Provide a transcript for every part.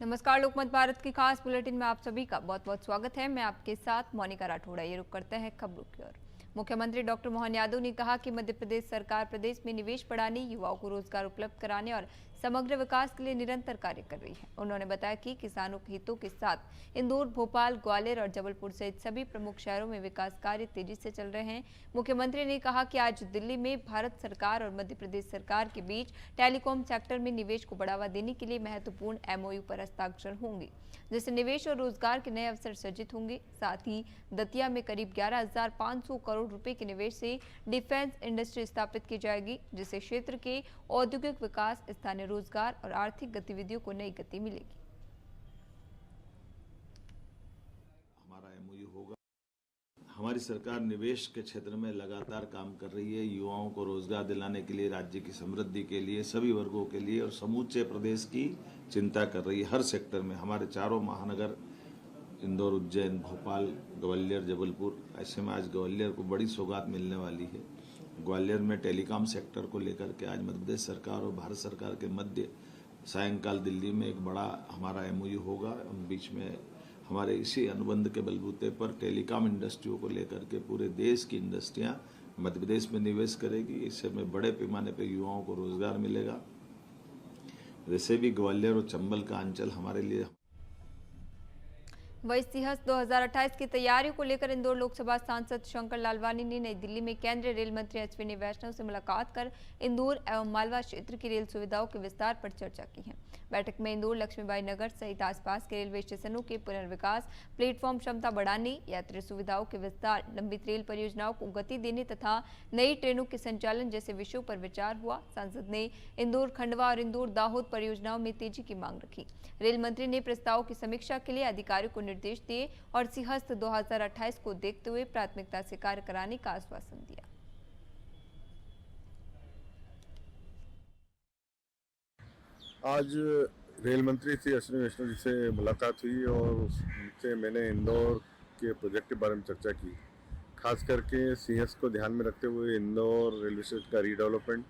नमस्कार। लोकमत भारत की खास बुलेटिन में आप सभी का बहुत बहुत स्वागत है। मैं आपके साथ मोनिका राठौड़ा। ये रुक करते हैं खबरों की ओर। मुख्यमंत्री डॉक्टर मोहन यादव ने कहा कि मध्य प्रदेश सरकार प्रदेश में निवेश बढ़ाने, युवाओं को रोजगार उपलब्ध कराने और समग्र विकास के लिए निरंतर कार्य कर रही है। उन्होंने बताया कि किसानों के हितों के साथ इंदौर, भोपाल, ग्वालियर और जबलपुर सहित सभी प्रमुख शहरों में विकास कार्य तेजी से चल रहे हैं। मुख्यमंत्री ने कहा कि आज दिल्ली में भारत सरकार और मध्य प्रदेश सरकार के बीच टेलीकॉम सेक्टर में निवेश को बढ़ावा देने के लिए महत्वपूर्ण एमओयू पर हस्ताक्षर होंगे, जिससे निवेश और रोजगार के नए अवसर सृजित होंगे। साथ ही दतिया में करीब 11,500 करोड़ रुपए के निवेश से डिफेंस इंडस्ट्री स्थापित की जाएगी, जिससे क्षेत्र के औद्योगिक विकास, स्थानीय रोजगार और आर्थिक गतिविधियों को नई गति मिलेगी। हमारा एमओयू होगा। हमारी सरकार निवेश के क्षेत्र में लगातार काम कर रही है। युवाओं को रोजगार दिलाने के लिए, राज्य की समृद्धि के लिए, सभी वर्गों के लिए और समूचे प्रदेश की चिंता कर रही है। हर सेक्टर में हमारे चारों महानगर इंदौर, उज्जैन, भोपाल, ग्वालियर, जबलपुर, ऐसे में आज ग्वालियर को बड़ी सौगात मिलने वाली है। ग्वालियर में टेलीकॉम सेक्टर को लेकर के आज मध्य प्रदेश सरकार और भारत सरकार के मध्य सायंकाल दिल्ली में एक बड़ा हमारा एमओयू होगा। बीच में हमारे इसी अनुबंध के बलबूते पर टेलीकॉम इंडस्ट्रियों को लेकर के पूरे देश की इंडस्ट्रियां मध्य प्रदेश में निवेश करेगी। इससे में बड़े पैमाने पर युवाओं को रोजगार मिलेगा। वैसे भी ग्वालियर और चंबल का अंचल हमारे लिए वही सिंहस्थ 2028 की तैयारियों को लेकर इंदौर लोकसभा सांसद शंकर लालवानी ने नई दिल्ली में केंद्रीय रेल मंत्री अश्विनी वैष्णव से मुलाकात कर इंदौर एवं मालवा क्षेत्र की रेल सुविधाओं के विस्तार पर चर्चा की है। बैठक में इंदौर, लक्ष्मीबाई नगर सहित आसपास के रेलवे स्टेशनों के पुनर्विकास, प्लेटफॉर्म क्षमता बढ़ाने, यात्री सुविधाओं के विस्तार, लंबित रेल परियोजनाओं को गति देने तथा नई ट्रेनों के संचालन जैसे विषयों पर विचार हुआ। सांसद ने इंदौर खंडवा और इंदौर दाहोद परियोजनाओं में तेजी की मांग रखी। रेल मंत्री ने प्रस्तावों की समीक्षा के लिए अधिकारियों को निर्देश दिए और सिंहस्थ 2028 को देखते हुए प्राथमिकता से कार्य कराने का आश्वासन दिया। आज रेल मंत्री श्री अश्विनी वैष्णव जी से मुलाकात हुई और उनसे मैंने इंदौर के प्रोजेक्ट के बारे में चर्चा की। खास करके सिंहस्थ को ध्यान में रखते हुए इंदौर रेलवे स्टेशन का रीडेवलपमेंट,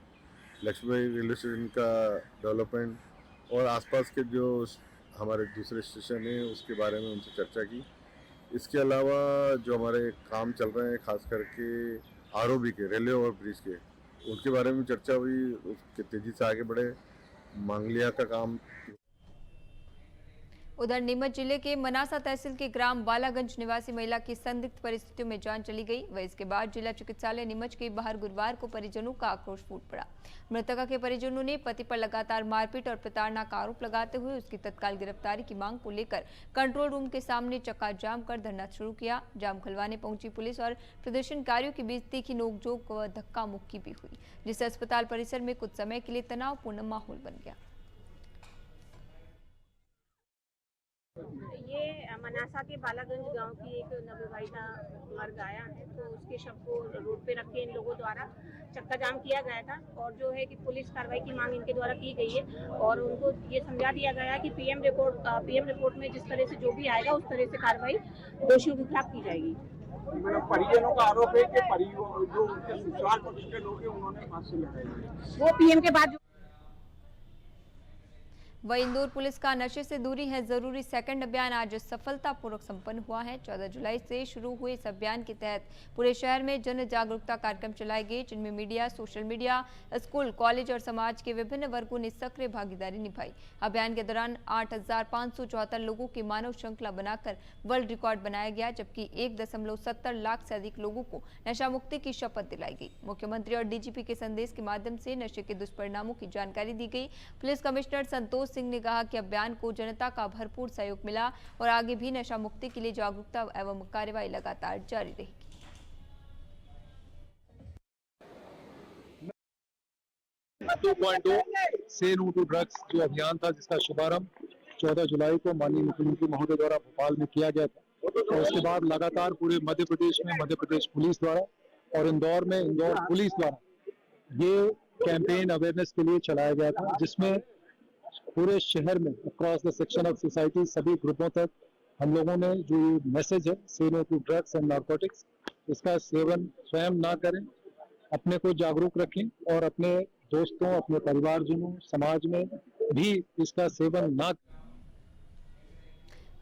लक्ष्मीबाई रेलवे स्टेशन का डेवलपमेंट और आसपास के जो हमारे दूसरे स्टेशन हैं उसके बारे में उनसे चर्चा की। इसके अलावा जो हमारे काम चल रहे हैं, खास करके आरओबी के, रेलवे ओवर ब्रिज के, उनके बारे में चर्चा हुई। उसके तेजी से आगे बढ़े। मांगलिया का काम। उधर नीमच जिले के मनासा तहसील के ग्राम बालागंज निवासी महिला की संदिग्ध परिस्थितियों में जान चली गई। वह इसके बाद जिला चिकित्सालय नीमच के बाहर गुरुवार को परिजनों का आक्रोश फूट पड़ा। मृतका के परिजनों ने पति पर लगातार मारपीट और प्रताड़ना का आरोप लगाते हुए उसकी तत्काल गिरफ्तारी की मांग को लेकर कंट्रोल रूम के सामने चक्का जाम कर धरना शुरू किया। जाम खुलवाने पहुंची पुलिस और प्रदर्शनकारियों के बीच तीखी नोकझोंक व धक्का मुक्की भी हुई, जिससे अस्पताल परिसर में कुछ समय के लिए तनावपूर्ण माहौल बन गया। ये मनासा के बालागंज गांव की एक नवविवाहिता मर्द आया है, तो उसके शव को रोड पे रख के इन लोगों द्वारा चक्का जाम किया गया था और जो है कि पुलिस कार्रवाई की मांग इनके द्वारा की गई है और उनको ये समझा दिया गया है कि पीएम रिपोर्ट में जिस तरह से जो भी आएगा उस तरह से कार्रवाई दोषियों के खिलाफ की जाएगी। परिजनों का आरोप है कि जो उनके ससुराल पक्ष के लोग हैं उन्होंने फांसी लगाई, वो पीएम के बाद वही इंदौर पुलिस का नशे से दूरी है जरूरी सेकंड अभियान आज सफलतापूर्वक संपन्न हुआ है। 14 जुलाई से शुरू हुए इस अभियान के तहत पूरे शहर में जन जागरूकता कार्यक्रम चलाए गए, जिनमें media, social media, school, college और समाज के विभिन्न वर्गों ने सक्रिय भागीदारी निभाई। अभियान के दौरान 8,574 लोगों की मानव श्रृंखला बनाकर वर्ल्ड रिकॉर्ड बनाया गया, जबकि 1.70 लाख से अधिक लोगों को नशा मुक्ति की शपथ दिलाई गई। मुख्यमंत्री और डीजीपी के संदेश के माध्यम से नशे के दुष्परिणामों की जानकारी दी गई। पुलिस कमिश्नर संतोष सिंह ने कहा कि अभियान को जनता का भरपूर सहयोग मिला और आगे भी नशा मुक्ति के लिए जागरूकता एवं कार्यवाही लगातार जारी रहेगी। 2.0 से नो टू ड्रग्स जो अभियान था, जिसका शुभारंभ 14 जुलाई को माननीय मुख्यमंत्री महोदय द्वारा भोपाल में किया गया था और उसके बाद लगातार पूरे मध्य प्रदेश में मध्य प्रदेश पुलिस द्वारा और इंदौर में इंदौर पुलिस द्वारा ये कैंपेन अवेयरनेस के लिए चलाया गया था, जिसमें पूरे शहर में across the section of society सभी ग्रुपों तक हम लोगों ने जो मैसेज है say no to drugs and narcotics, इसका सेवन स्वयं ना करें, अपने को जागरूक रखें और अपने दोस्तों, अपने परिवारजनों, समाज में भी इसका सेवन ना।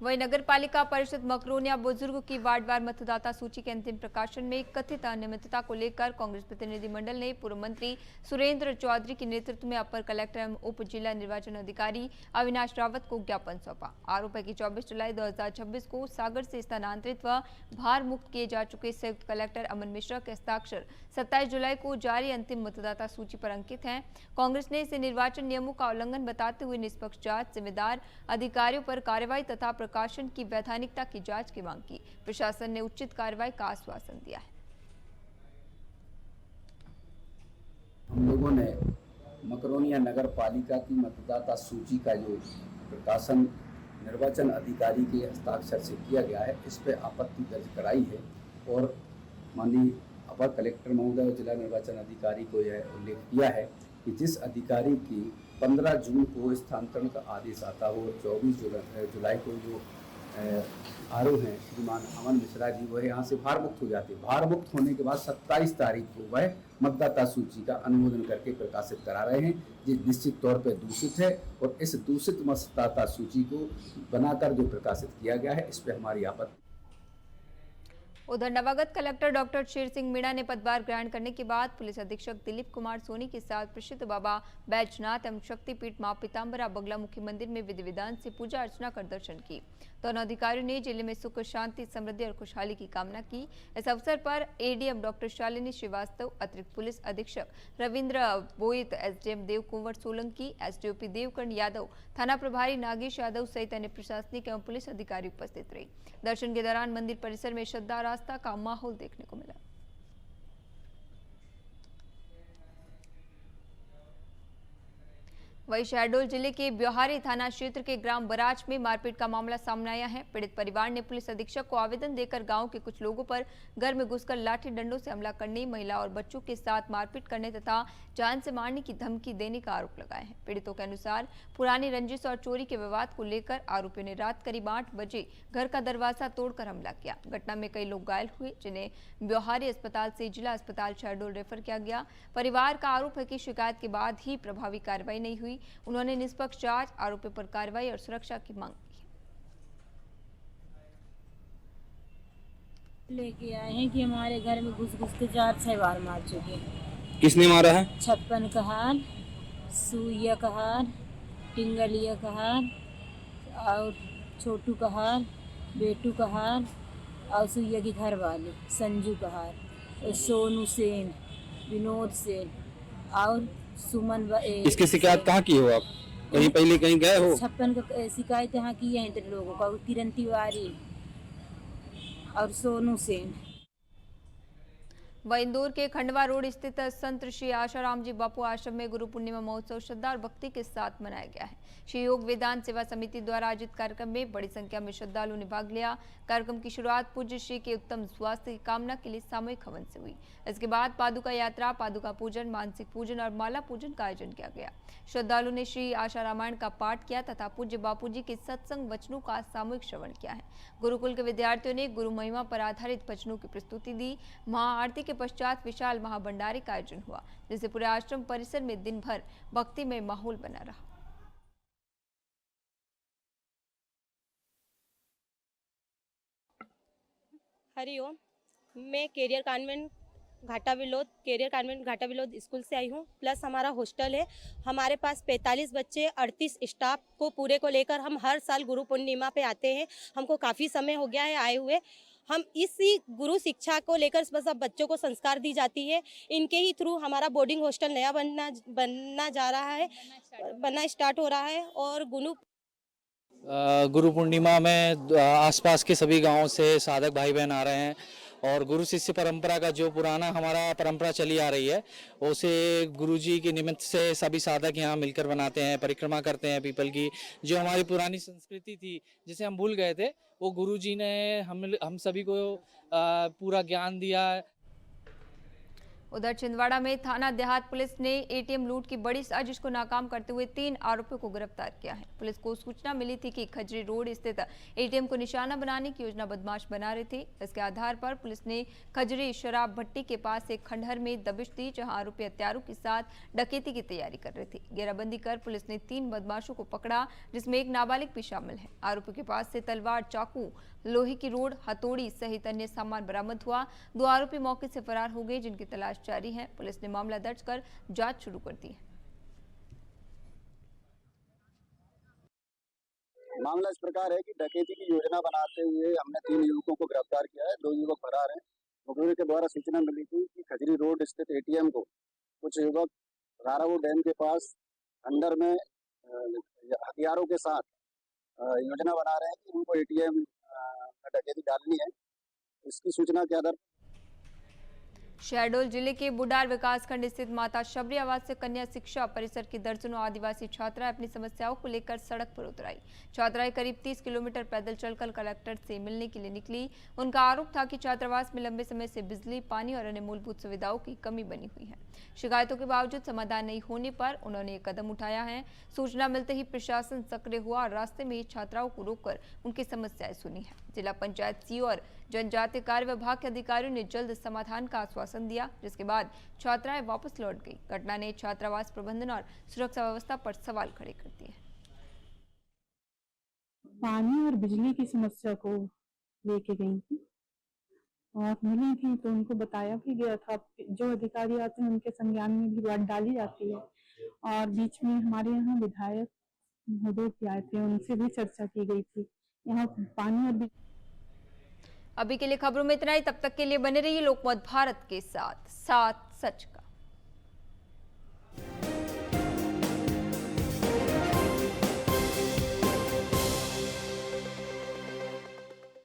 वहीं नगर पालिका परिषद मकरोनिया बुजुर्ग की वार्डवार मतदाता सूची के अंतिम प्रकाशन में कथित अनियमितता को लेकर कांग्रेस प्रतिनिधिमंडल ने पूर्व मंत्री सुरेंद्र चौधरी के नेतृत्व में अपर कलेक्टर एवं उप जिला निर्वाचन अधिकारी अविनाश रावत को ज्ञापन सौंपा। आरोप है कि 24 जुलाई 2026 को सागर से स्थानांतरित व भार मुक्त किए जा चुके संयुक्त कलेक्टर अमन मिश्रा के हस्ताक्षर 27 जुलाई को जारी अंतिम मतदाता सूची पर अंकित हैं। कांग्रेस ने इसे निर्वाचन नियमों का उल्लंघन बताते हुए निष्पक्ष जांच, जिम्मेदार अधिकारियों पर कार्रवाई तथा प्रकाशन की वैधानिकता की जांच की मांग की। प्रशासन ने उचित कार्रवाई का आश्वासन दिया है। हम लोगों ने मकरोनिया नगर पालिका की मतदाता सूची का जो प्रकाशन निर्वाचन अधिकारी के हस्ताक्षर से किया गया है, इस पर आपत्ति दर्ज कराई है और माननीय अपर कलेक्टर महोदय और जिला निर्वाचन अधिकारी को यह उल्लेख किया है कि जिस अधिकारी की 15 जून को स्थानांतरण का आदेश आता हो और 24 जुलाई को जो आरोप हैं श्रीमान अमन मिश्रा जी, वह यहाँ से भार मुक्त हो जाते हैं। भार मुक्त होने के बाद 27 तारीख को वह मतदाता सूची का अनुमोदन करके प्रकाशित करा रहे हैं, जो निश्चित तौर पर दूषित है और इस दूषित मतदाता सूची को बनाकर जो प्रकाशित किया गया है, इस पर हमारी आपत्ति। उधर नवागत कलेक्टर डॉक्टर शेर सिंह मीणा ने पदभार ग्रहण करने के बाद पुलिस अधीक्षक दिलीप कुमार सोनी के साथ प्रसिद्ध बाबा बैजनाथ एवं शक्तिपीठ मां पीताम्बरा बगलामुखी मंदिर में विधि विधान से पूजा अर्चना कर दर्शन की। दोनों अधिकारियों ने जिले में सुख, शांति, समृद्धि और खुशहाली की कामना की। इस अवसर पर एडीएम डॉक्टर शालिनी श्रीवास्तव, अतिरिक्त पुलिस अधीक्षक रविंद्र बोईत, एसडीएम देव कुंवर सोलंकी, एसडीओपी देवकर्ण यादव, थाना प्रभारी नागेश यादव सहित अन्य प्रशासनिक एवं पुलिस अधिकारी उपस्थित रहे। दर्शन के दौरान मंदिर परिसर में श्रद्धा आस्था का माहौल देखने को मिला। वहीं शहडोल जिले के ब्योहारी थाना क्षेत्र के ग्राम बराज में मारपीट का मामला सामने आया है। पीड़ित परिवार ने पुलिस अधीक्षक को आवेदन देकर गांव के कुछ लोगों पर घर में घुसकर लाठी डंडों से हमला करने, महिला और बच्चों के साथ मारपीट करने तथा जान से मारने की धमकी देने का आरोप लगाया है। पीड़ितों के अनुसार पुरानी रंजिश और चोरी के विवाद को लेकर आरोपियों ने रात करीब 8 बजे घर का दरवाजा तोड़कर हमला किया। घटना में कई लोग घायल हुए, जिन्हें ब्योहारी अस्पताल से जिला अस्पताल शहडोल रेफर किया गया। परिवार का आरोप है कि शिकायत के बाद ही प्रभावी कार्रवाई नहीं हुई। उन्होंने निष्पक्ष जांच, आरोपियों पर कार्रवाई और सुरक्षा की मांग की। लेके आए हैं कि हमारे घर में घुस के 4-6 बार मार चुके हैं। किसने मारा है? छप्पन कहार, सुइया कहार, टिंगलिया कहार और छोटू कहार, बेटू कहार और सुइया की घर वाले संजू कहार, सोनू सेन, विनोद सेन और सुमन। इसकी शिकायत कहाँ की हो आप? कहीं पहले कहीं गए हो? छप्पन का शिकायत यहाँ की है इन लोगों का, किरण तिवारी और सोनू सेन। वह इंदौर के खंडवा रोड स्थित संत श्री आशाराम जी बापू आश्रम में गुरु पूर्णिमा महोत्सव श्रद्धा और भक्ति के साथ मनाया गया है। श्री योग वेदांत सेवा समिति द्वारा आयोजित कार्यक्रम में बड़ी संख्या में श्रद्धालुओं ने भाग लिया। कार्यक्रम की शुरुआत पूज्य श्री के उत्तम स्वास्थ्य की कामना के लिए सामूहिक हवन से हुई। इसके बाद पादुका यात्रा, पादुका पूजन, मानसिक पूजन और माला पूजन का आयोजन किया गया। श्रद्धालुओं ने श्री आशा रामायण का पाठ किया तथा पूज्य बापू जी के सत्संग वचनों का सामूहिक श्रवण किया है। गुरुकुल के विद्यार्थियों ने गुरु महिमा पर आधारित वचनों की प्रस्तुति दी। महाआरती के पश्चात विशाल महाभंडारे का आयोजन हुआ, जिससे पूरे आश्रम परिसर में दिन भर भक्तिमय माहौल बना रहा। हरिओम, मैं कैरियर कॉन्वेंट घाटा विलोद स्कूल से आई हूँ। प्लस हमारा हॉस्टल है। हमारे पास 45 बच्चे, 38 स्टाफ को पूरे को लेकर हम हर साल गुरु पूर्णिमा पे आते हैं। हमको काफ़ी समय हो गया है आए हुए। हम इसी गुरु शिक्षा को लेकर बस अब बच्चों को संस्कार दी जाती है। इनके ही थ्रू हमारा बोर्डिंग हॉस्टल नया बनना जा रहा है, बनना स्टार्ट हो रहा है। और गुरु पूर्णिमा में आसपास के सभी गांवों से साधक भाई बहन आ रहे हैं और गुरु शिष्य परंपरा का जो पुराना हमारा परंपरा चली आ रही है, उसे गुरुजी के निमित्त से सभी साधक यहाँ मिलकर बनाते हैं, परिक्रमा करते हैं पीपल की। जो हमारी पुरानी संस्कृति थी जिसे हम भूल गए थे, वो गुरुजी ने हम सभी को पूरा ज्ञान दिया। उधर छिंदवाड़ा में थाना देहात पुलिस ने एटीएम लूट की बड़ी साजिश को नाकाम करते हुए 3 आरोपियों को गिरफ्तार किया है। पुलिस को सूचना मिली थी कि खजरी रोड स्थित एटीएम को निशाना बनाने की योजना बदमाश बना रहे थे। इसके आधार पर पुलिस ने खजरी शराब भट्टी के पास एक खंडहर में दबिश दी, जहां आरोपी हथियारों के साथ डकैती की तैयारी कर रहे थे। घेराबंदी कर पुलिस ने 3 बदमाशों को पकड़ा, जिसमें एक नाबालिग भी शामिल है। आरोपियों के पास से तलवार, चाकू, लोहे की रोड, हथौड़ी सहित अन्य सामान बरामद हुआ। 2 आरोपी मौके से फरार हो गए, जिनकी तलाश जारी है। पुलिस ने मामला दर्ज कर जांच शुरू कर दी है। मामला इस प्रकार है कि डकैती की योजना बनाते हुए हमने 3 युवकों को गिरफ्तार किया है। 2 युवक फरार हैं। मुखबिर के द्वारा सूचना मिली थी कि खजरी रोड स्थित एटीएम को कुछ युवक रारावो डैम के पास अंदर में हथियारों के साथ योजना बना रहे हैं कि उनको एटीएम में डकैती डालनी है। इसकी सूचना के आधार शहडोल जिले के बुडार विकासखंड स्थित माता शबरी आवास से कन्या शिक्षा परिसर की दर्जनों आदिवासी छात्राएं अपनी समस्याओं को लेकर सड़क पर उतर आई। छात्राएं करीब 30 किलोमीटर पैदल चलकर कलेक्टर से मिलने के लिए निकली। उनका आरोप था कि छात्रावास में लंबे समय से बिजली, पानी और अन्य मूलभूत सुविधाओं की कमी बनी हुई है। शिकायतों के बावजूद समाधान नहीं होने पर उन्होंने ये कदम उठाया है। सूचना मिलते ही प्रशासन सक्रिय हुआ और रास्ते में छात्राओं को रोककर उनकी समस्याएं सुनी है। जिला पंचायत सीओ और जनजातीय कार्य विभाग के अधिकारियों ने जल्द समाधान का आश्वासन दिया, जिसके बाद छात्राएं वापस लौट गई। घटना ने छात्रावास प्रबंधन और सुरक्षा व्यवस्था पर सवाल खड़े कर दिए। पानी और बिजली की समस्या को लेके गई थी और मिली थी तो उनको बताया भी गया था। जो अधिकारी आते हैं उनके संज्ञान में भी बात डाली जाती है और बीच में हमारे यहाँ विधायक महोदय भी आए थे, उनसे भी चर्चा की गई थी। यहाँ पानी और अभी के लिए खबरों में इतना ही। तब तक के लिए बने रहिए लोकमत भारत के साथ सच का।